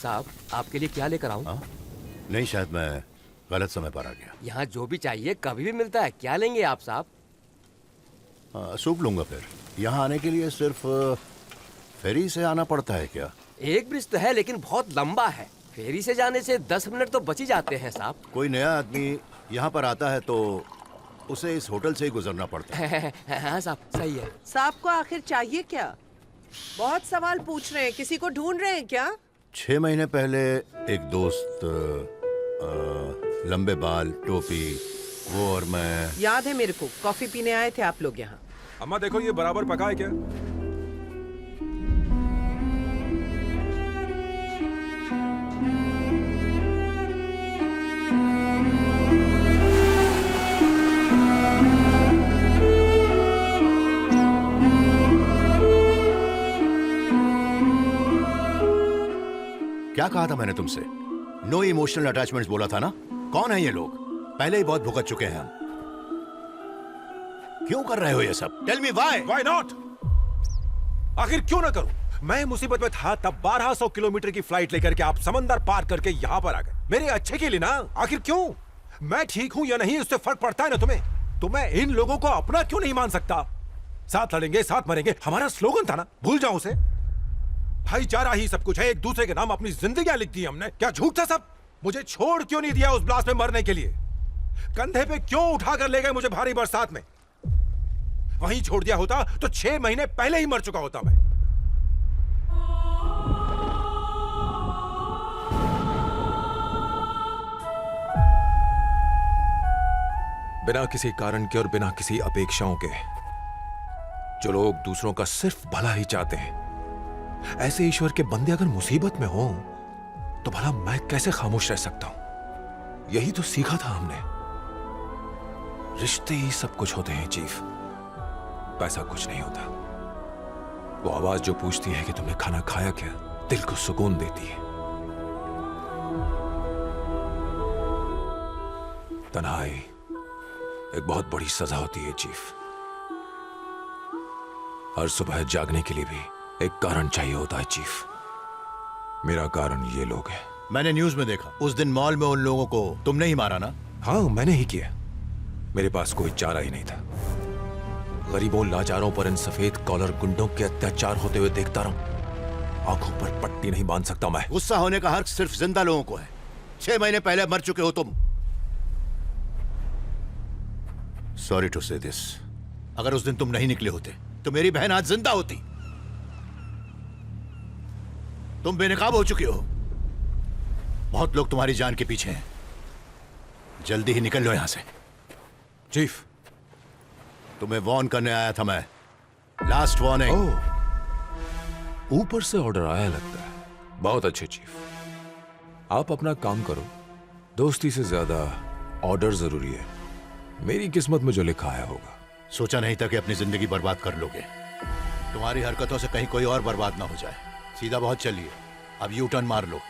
साहब, आपके लिए क्या लेकर आऊं? नहीं, शायद मैं गलत समय पर आ गया। यहाँ जो भी चाहिए कभी भी मिलता है। क्या लेंगे आप साहब? सूप लूंगा। फिर यहाँ आने के लिए सिर्फ फेरी से आना पड़ता है क्या? एक ब्रिज तो है लेकिन बहुत लंबा है। फेरी से जाने से 10 मिनट तो बच ही जाते हैं साहब। कोई नया आदमी यहाँ पर आता है तो उसे इस होटल से ही गुजरना पड़ता है। हाँ साहब, सही है। साहब को आखिर चाहिए क्या? बहुत सवाल पूछ रहे हैं, किसी को ढूंढ रहे हैं क्या? 6 महीने पहले एक दोस्त, लंबे बाल, टोपी, वो और मैं। याद है मेरे को, कॉफी पीने आए थे आप लोग यहाँ। अम्मा देखो, ये बराबर पका है क्या? क्या कहा था मैंने तुमसे? नो इमोशनल अटैचमेंट्स बोला था ना? कौन है ये लोग? पहले ही बहुत भुगत चुके हैं हम। क्यों कर रहे हो ये सब? Tell me why? Why not? आखिर क्यों ना करूं? मैं मुसीबत में था तब 1200 किलोमीटर की फ्लाइट लेकर के आप समंदर पार करके यहाँ पर आ गए, मेरे अच्छे के लिए ना। आखिर क्यों? मैं ठीक हूं या नहीं उससे फर्क पड़ता है ना तुम्हें? तो मैं इन लोगों को अपना क्यों नहीं मान सकता? साथ लड़ेंगे, साथ मरेंगे, हमारा स्लोगन था ना, भूल जाओ उसे। भाईचारा ही सब कुछ है, एक दूसरे के नाम अपनी जिंदगियां लिख दी हमने। क्या झूठ था सब? मुझे छोड़ क्यों नहीं दिया उस ब्लास्ट में मरने के लिए? कंधे पे क्यों उठाकर ले गए मुझे भारी बरसात में? वहीं छोड़ दिया होता तो 6 महीने पहले ही मर चुका होता मैं। बिना किसी कारण के और बिना किसी अपेक्षाओं के जो लोग दूसरों का सिर्फ भला ही चाहते हैं, ऐसे ईश्वर के बंदे अगर मुसीबत में हों तो भला मैं कैसे खामोश रह सकता हूं? यही तो सीखा था हमने। रिश्ते ही सब कुछ होते हैं चीफ, पैसा कुछ नहीं होता। वो आवाज जो पूछती है कि तुमने खाना खाया क्या, दिल को सुकून देती है। तन्हाई एक बहुत बड़ी सजा होती है चीफ। हर सुबह जागने के लिए भी एक कारण चाहिए होता है चीफ। मेरा कारण ये लोग हैं। मैंने न्यूज में देखा, उस दिन मॉल में उन लोगों को तुमने ही मारा ना? हाँ, मैंने ही किया। मेरे पास कोई चारा ही नहीं था। गरीबों लाचारों पर इन सफेद कॉलर गुंडों के अत्याचार होते हुए देखता रहूं, आंखों पर पट्टी नहीं बांध सकता मैं। गुस्सा होने का हक सिर्फ जिंदा लोगों को है। 6 महीने पहले मर चुके हो तुम। सॉरी टू से दिस, अगर उस दिन तुम नहीं निकले होते तो मेरी बहन आज जिंदा होती। तुम बेनकाब हो चुके हो। बहुत लोग तुम्हारी जान के पीछे हैं। जल्दी ही निकल लो यहां से। चीफ, तुम्हें वॉर्न करने आया था मैं। Last warning. ओह, ऊपर से ऑर्डर आया लगता है। बहुत अच्छे चीफ, आप अपना काम करो। दोस्ती से ज्यादा ऑर्डर जरूरी है। मेरी किस्मत में जो लिखा आया होगा। सोचा नहीं था कि अपनी जिंदगी बर्बाद कर लोगे। तुम्हारी हरकतों से कहीं कोई और बर्बाद ना हो जाए। सीधा बहुत चलिए, अब यू टर्न मार लो।